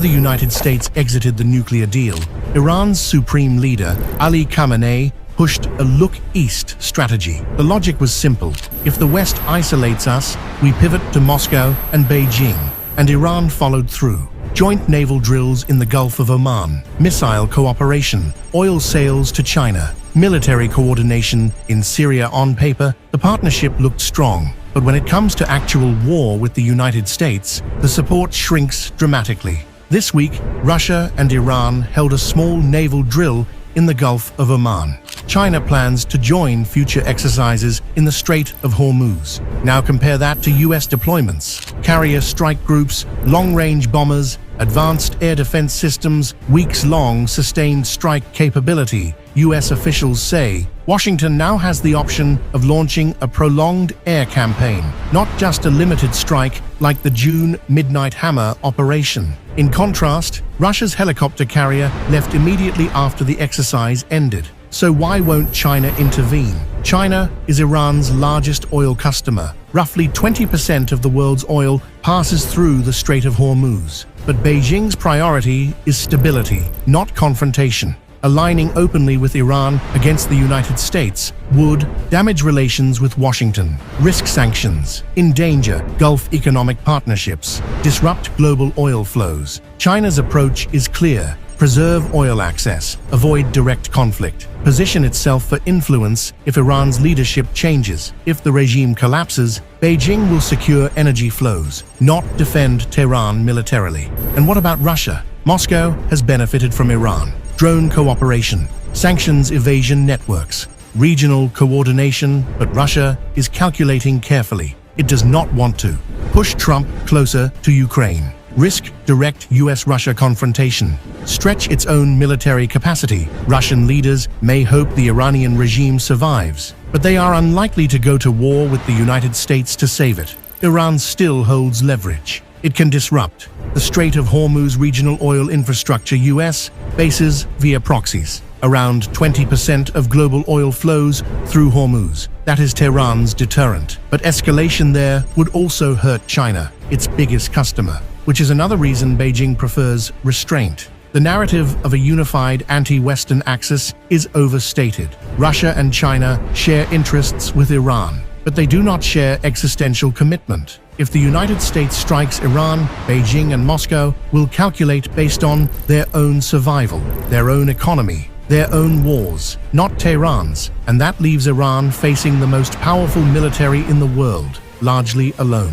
The United States exited the nuclear deal, Iran's supreme leader, Ali Khamenei, pushed a look east strategy. The logic was simple. If the West isolates us, we pivot to Moscow and Beijing, and Iran followed through. Joint naval drills in the Gulf of Oman, missile cooperation, oil sales to China, military coordination in Syria. On paper, the partnership looked strong. But when it comes to actual war with the United States, the support shrinks dramatically. This week, Russia and Iran held a small naval drill in the Gulf of Oman. China plans to join future exercises in the Strait of Hormuz. Now compare that to US deployments. Carrier strike groups, long-range bombers, advanced air defense systems, weeks-long sustained strike capability. US officials say Washington now has the option of launching a prolonged air campaign, not just a limited strike like the June Midnight Hammer operation. In contrast, Russia's helicopter carrier left immediately after the exercise ended. So why won't China intervene? China is Iran's largest oil customer. Roughly 20% of the world's oil passes through the Strait of Hormuz. But Beijing's priority is stability, not confrontation. Aligning openly with Iran against the United States would damage relations with Washington, risk sanctions, endanger Gulf economic partnerships, disrupt global oil flows. China's approach is clear: preserve oil access, avoid direct conflict, position itself for influence if Iran's leadership changes. If the regime collapses, Beijing will secure energy flows, not defend Tehran militarily. And what about Russia? Moscow has benefited from Iran. Drone cooperation, sanctions evasion networks, regional coordination, but Russia is calculating carefully. It does not want to push Trump closer to Ukraine, risk direct US-Russia confrontation, stretch its own military capacity. Russian leaders may hope the Iranian regime survives, but they are unlikely to go to war with the United States to save it. Iran still holds leverage. It can disrupt the Strait of Hormuz regional oil infrastructure. US bases via proxies. Around 20% of global oil flows through Hormuz. That is Tehran's deterrent. But escalation there would also hurt China, its biggest customer, which is another reason Beijing prefers restraint. The narrative of a unified anti-Western axis is overstated. Russia and China share interests with Iran, but they do not share existential commitment. If the United States strikes Iran, Beijing and Moscow will calculate based on their own survival, their own economy, their own wars, not Tehran's, and that leaves Iran facing the most powerful military in the world, largely alone.